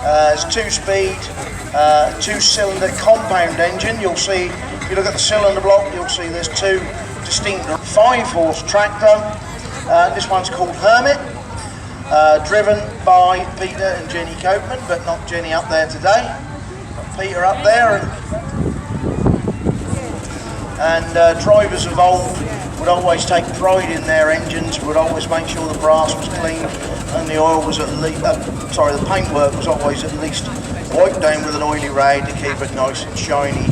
It's 2-speed, 2-cylinder compound engine. You'll see, if you look at the cylinder block, you'll see there's 2 distinct 5-horse tractor. This one's called Hermit, driven by Peter and Jenny Copeman, but not Jenny up there today. Got Peter up there, and drivers of old would always take pride in their engines, would always make sure the brass was clean and the oil was at least, the paintwork was always at least wiped down with an oily rag to keep it nice and shiny.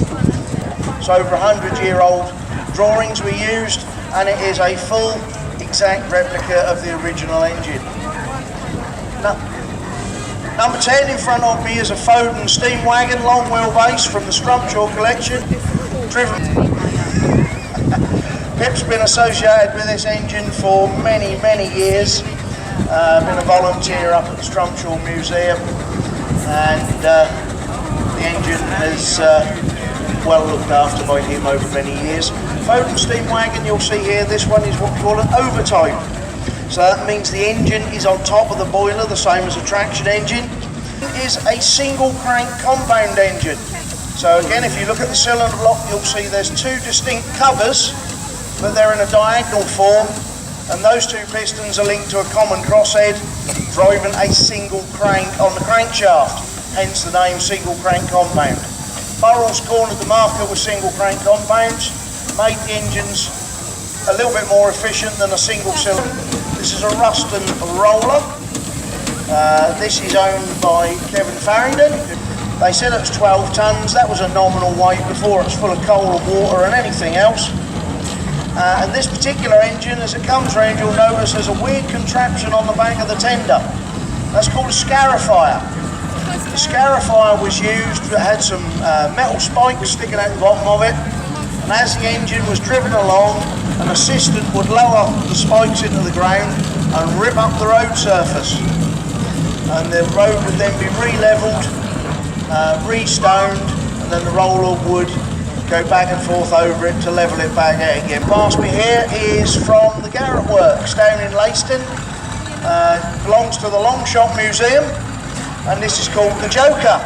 So over 100-year-old drawings were used, and it is a full exact replica of the original engine. Number 10 in front of me is a Foden steam wagon, long wheelbase from the Strumpshaw collection, driven. Pip's been associated with this engine for many, many years. Been a volunteer up at the Strumpshaw Museum, and the engine is well looked after by him over many years. Foden steam wagon, you'll see here, this one is what we call an overtype. So that means the engine is on top of the boiler, the same as a traction engine. It is a single crank compound engine. So again, if you look at the cylinder block, you'll see there's 2 distinct covers, but they're in a diagonal form, and those 2 pistons are linked to a common crosshead, driving a single crank on the crankshaft, hence the name single crank compound. Burrells cornered the market with single crank compounds, made the engines a little bit more efficient than a single cylinder. This is a Ruston roller. This is owned by Kevin Farrington. They said it's 12 tonnes. That was a nominal weight before. It's full of coal and water and anything else. And this particular engine, as it comes round, you'll notice there's a weird contraption on the back of the tender. That's called a scarifier. The scarifier was used, it had some metal spikes sticking out the bottom of it, and as the engine was driven along, an assistant would lower the spikes into the ground and rip up the road surface. And the road would then be re-levelled, re-stoned, and then the roller would go back and forth over it to level it back out again. Past me here is from the Garrett Works down in Leiston. Belongs to the Longshot Museum, and this is called the Joker.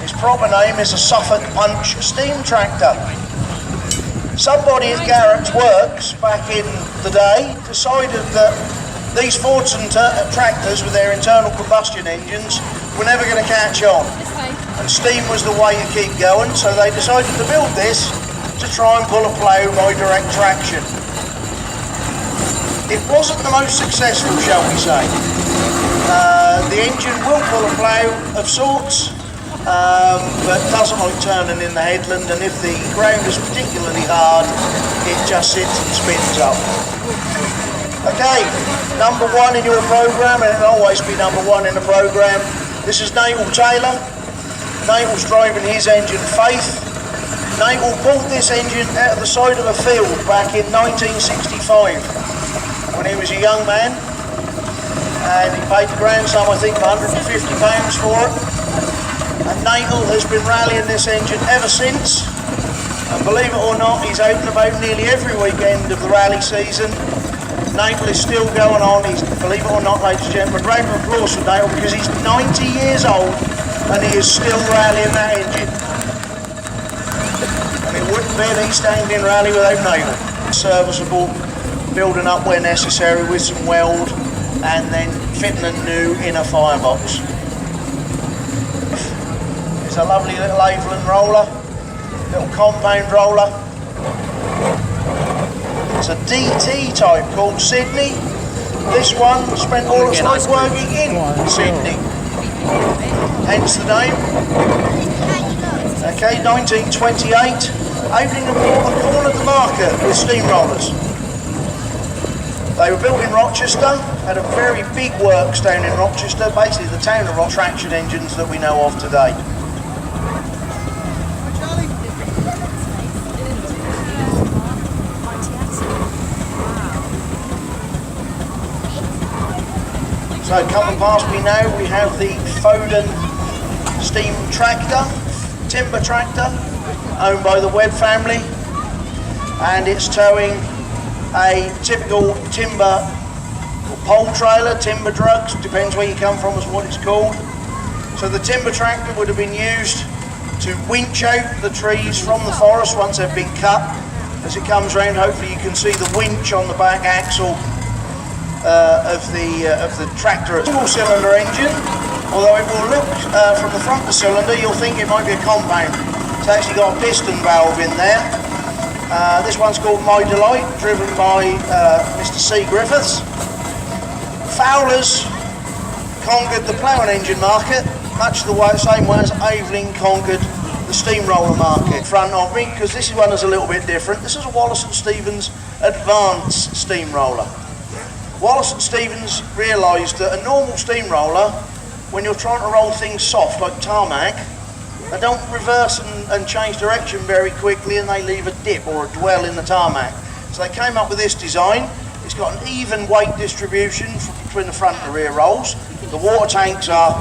Its proper name is a Suffolk Punch steam tractor. Somebody at Garrett's Works back in the day decided that these Fords and tractors with their internal combustion engines were never going to catch on. And steam was the way to keep going, so they decided to build this to try and pull a plough by direct traction. It wasn't the most successful, shall we say. The engine will pull a plough of sorts, but doesn't like turning in the headland, and if the ground is particularly hard, it just sits and spins up. Okay, number 1 in your programme, and it'll always be number 1 in the programme. This is Natal Taylor. Natal's driving his engine Faith. Natal pulled this engine out of the side of a field back in 1965 when he was a young man, and he paid the grandson, I think, £150 for it. And Natal has been rallying this engine ever since, and believe it or not, he's out and about nearly every weekend of the rally season. Natal is still going on. He's, believe it or not, ladies and gentlemen, round of applause for Natal, because he's 90 years old and he is still rallying that engine. And it wouldn't be an East Anglian rally without Natal. Serviceable, building up where necessary with some weld, and then fitting a new inner firebox. It's a lovely little Aveland roller, little compound roller. It's a DT type called Sydney. This one spent all its life working in Sydney, hence the name. Okay, 1928, opening and cornered the market with steamrollers. They were built in Rochester, had a very big works down in Rochester, basically the town of Rochester, traction engines that we know of today. So coming past me now, we have the Foden steam tractor, timber tractor, owned by the Webb family, and it's towing a typical timber or pole trailer, timber drugs, depends where you come from is what it's called. So the timber tractor would have been used to winch out the trees from the forest once they've been cut. As it comes round, hopefully you can see the winch on the back axle of the tractor. It's a single-cylinder engine, although it will look from the front of the cylinder, you'll think it might be a compound. It's actually got a piston valve in there. This one's called My Delight, driven by Mr. C. Griffiths. Fowler's conquered the ploughing engine market, much the same way as Aveling conquered the steamroller market. In front of me, because this one is a little bit different. This is a Wallace & Stevens Advanced steamroller. Wallace & Stevens realised that a normal steamroller, when you're trying to roll things soft like tarmac, they don't reverse and change direction very quickly, and they leave a dip or a dwell in the tarmac. So they came up with this design. It's got an even weight distribution between the front and the rear rolls. The water tanks are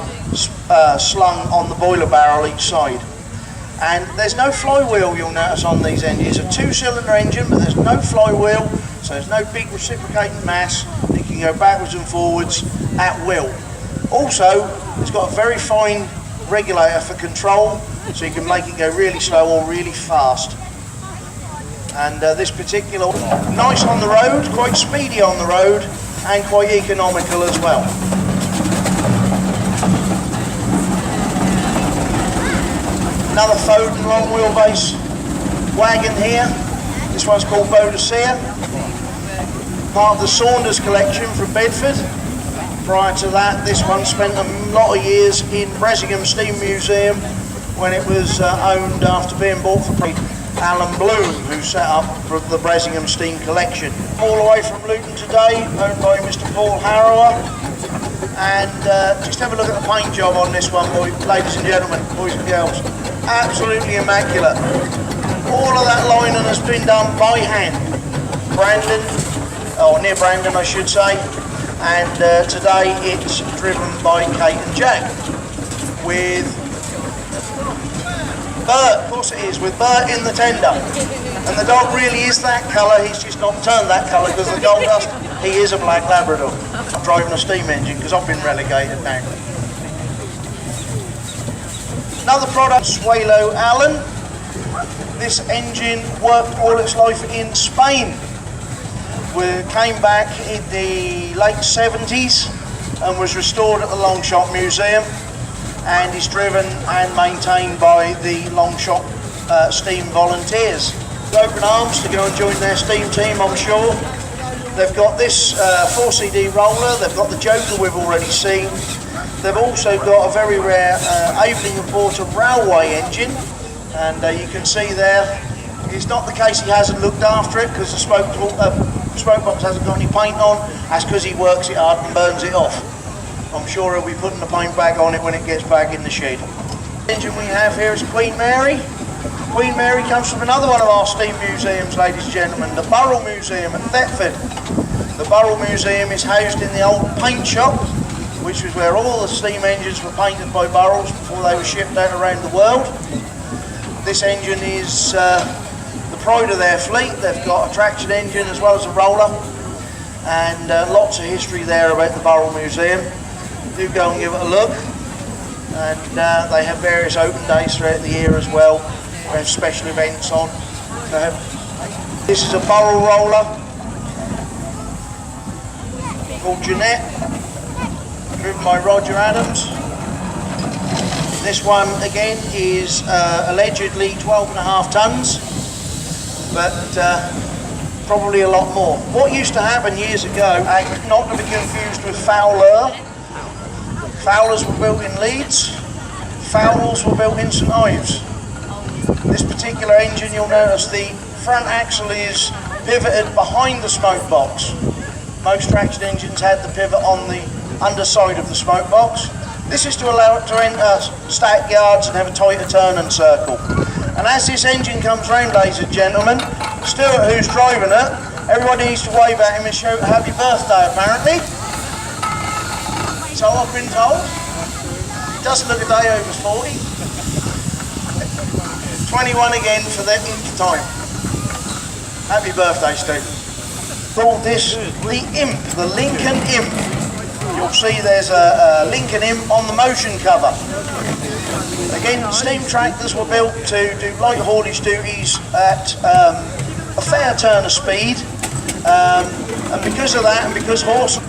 slung on the boiler barrel each side. And there's no flywheel, you'll notice, on these engines. It's a two-cylinder engine, but there's no flywheel, so there's no big reciprocating mass. It can go backwards and forwards at will. Also, it's got a very fine regulator for control, so you can make it go really slow or really fast. And this particular, nice on the road, quite speedy on the road, and quite economical as well. Another Foden long wheelbase wagon here. This one's called Boadicea, part of the Saunders collection from Bedford. Prior to that, this one spent a lot of years in Bresingham Steam Museum when it was owned after being bought for Alan Bloom, who set up the Bresingham Steam collection. All the way from Luton today, owned by Mr. Paul Harrower. And just have a look at the paint job on this one, ladies and gentlemen, boys and girls. Absolutely immaculate. All of that lining has been done by hand. Brandon, or near Brandon I should say, and today it's driven by Kate and Jack with Bert, of course it is, with Bert in the tender. And the dog really is that colour, he's just not turned that colour because of the gold dust. He is a black Labrador. I'm driving a steam engine because I've been relegated now. Another product, Suelo Allen. This engine worked all its life in Spain. We came back in the late 70s and was restored at the Longshot Museum, and is driven and maintained by the Longshot Steam volunteers. Open arms to go and join their steam team, I'm sure. They've got this 4CD roller, they've got the Joker we've already seen. They've also got a very rare Aveling and Porter railway engine, and you can see there, it's not the case he hasn't looked after it because the smoke box hasn't got any paint on. That's because he works it hard and burns it off. I'm sure he'll be putting the paint back on it when it gets back in the shed. The engine we have here is Queen Mary. Queen Mary comes from another one of our steam museums, ladies and gentlemen, the Burrell Museum at Thetford. The Burrell Museum is housed in the old paint shop, which was where all the steam engines were painted by Burrells before they were shipped out around the world. This engine is the pride of their fleet. They've got a traction engine as well as a roller, and lots of history there about the Burrell Museum. Do go and give it a look. And they have various open days throughout the year as well. We have special events on. This is a Burrell roller called Jeanette, driven by Roger Adams. This one again is allegedly 12.5 tons, but probably a lot more. What used to happen years ago, not to be confused with Fowler. Fowlers were built in Leeds, Fowlers were built in St Ives. This particular engine, you'll notice the front axle is pivoted behind the smoke box. Most traction engines had the pivot on the underside of the smoke box. This is to allow it to enter stack yards and have a tighter turn and circle. And as this engine comes round, ladies and gentlemen, Stuart, who's driving it, everybody needs to wave at him and shout happy birthday apparently. So I've been told. It doesn't look a day over 40. 21 again for the nth time. Happy birthday, Steve. Call this the Imp, the Lincoln Imp. you'll see there's a Lincoln Imp on the motion cover. Again, steam tractors were built to do light haulage duties at a fair turn of speed, and because of that, and because horse.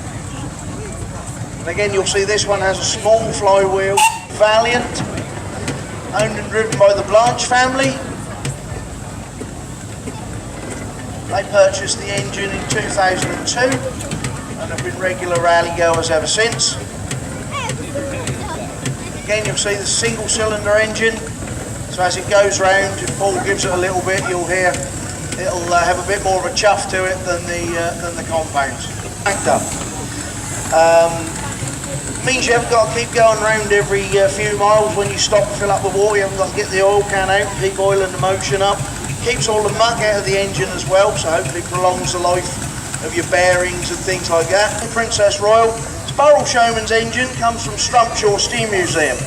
And again, you'll see this one has a small flywheel, Valiant, owned and driven by the Blanche family. They purchased the engine in 2002 and have been regular rally goers ever since. Again, you'll see the single cylinder engine, so as it goes round, if Paul gives it a little bit, you'll hear it'll have a bit more of a chuff to it than the compounds. Means you haven't got to keep going round every few miles. When you stop and fill up the water, you haven't got to get the oil can out and keep oiling the motion up. Keeps all the muck out of the engine as well, so hopefully prolongs the life of your bearings and things like that. The Princess Royal, Burrell Showman's engine, comes from Strumpshaw Steam Museum.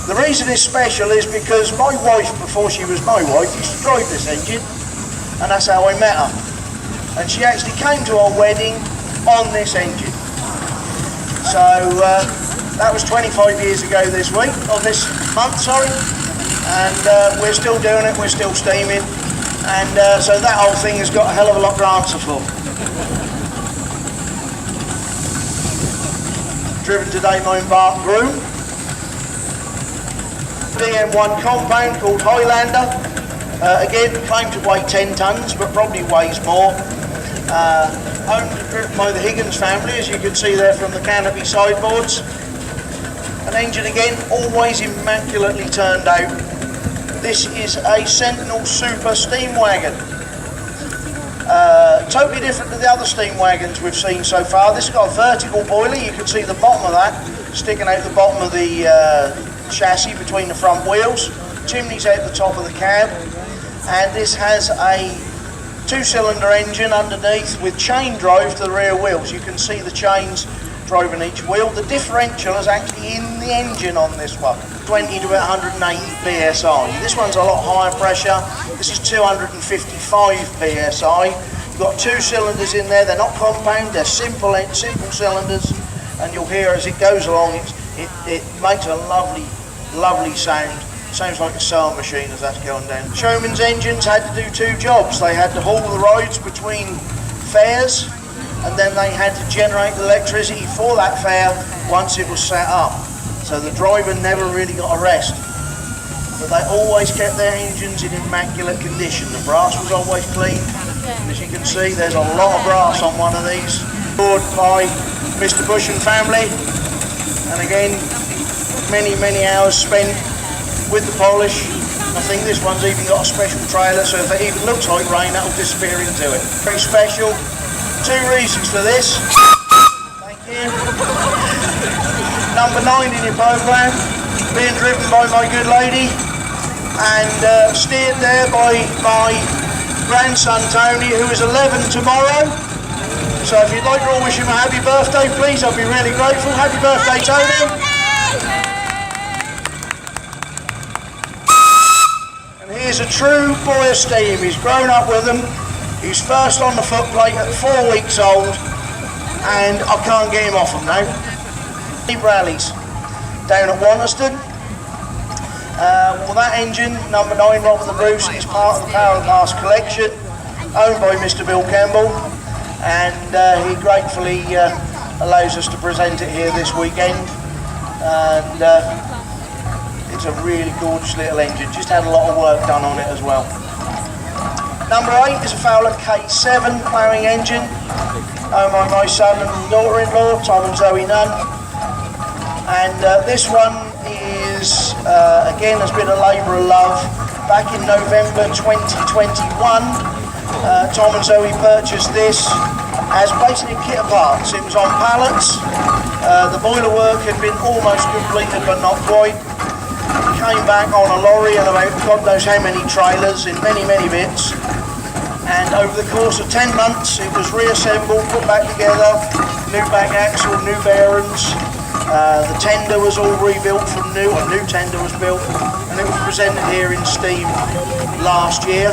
The reason it's special is because my wife, before she was my wife, used to drive this engine, and that's how I met her. And she actually came to our wedding on this engine. So that was 25 years ago this month, sorry. And we're still doing it, we're still steaming, and so that whole thing has got a hell of a lot to answer for. Driven today by Mark Groom. DM1 compound called Highlander. Again, claimed to weigh 10 tonnes, but probably weighs more. Owned and driven by the Higgins family, as you can see there from the canopy sideboards. An engine again, always immaculately turned out. This is a Sentinel Super steam wagon. Totally different to the other steam wagons we've seen so far. This has got a vertical boiler. You can see the bottom of that sticking out the bottom of the chassis between the front wheels. Chimneys out the top of the cab. And this has a two-cylinder engine underneath with chain drive to the rear wheels. You can see the chains driving each wheel. The differential is actually in the engine on this one. 20 to 180 psi. This one's a lot higher pressure. This is 255 psi. You've got two cylinders in there. They're not compound. They're simple cylinders. And you'll hear as it goes along, it makes a lovely sound. Sounds like a sewing machine as that's going down. Showman's engines had to do two jobs. They had to haul the rides between fairs, and then they had to generate the electricity for that fair once it was set up. So the driver never really got a rest. But they always kept their engines in immaculate condition. The brass was always clean. And as you can see, there's a lot of brass on one of these. Stored by Mr. Bush and family. And again, many hours spent with the polish. I think this one's even got a special trailer, so if it even looks like rain, that'll disappear into it. Very special. Two reasons for this. Thank you. Number 9 in your programme, being driven by my good lady and steered there by my grandson Tony, who is 11 tomorrow. So if you'd like to all wish him a happy birthday, please, I'd be really grateful. Happy birthday, Tony. And here's a true boy of steam. He's grown up with them. He's first on the footplate at 4 weeks old, and I can't get him off them now. Rallies down at Wanstead. Well, that engine, number 9, Robert the Bruce, is part of the Power of the Past collection, owned by Mr. Bill Campbell, and he gratefully allows us to present it here this weekend. And it's a really gorgeous little engine. Just had a lot of work done on it as well. Number 8 is a Fowler K7 ploughing engine, owned by my son and daughter-in-law, Tom and Zoe Nunn. And this one is, again, has been a labour of love. Back in November 2021, Tom and Zoe purchased this as basically kit of parts. It was on pallets. The boiler work had been almost completed, but not quite. It came back on a lorry and about God knows how many trailers in many bits. And over the course of 10 months, it was reassembled, put back together, new back axle, new bearings. The tender was all rebuilt from new, a new tender was built, and it was presented here in Steam last year.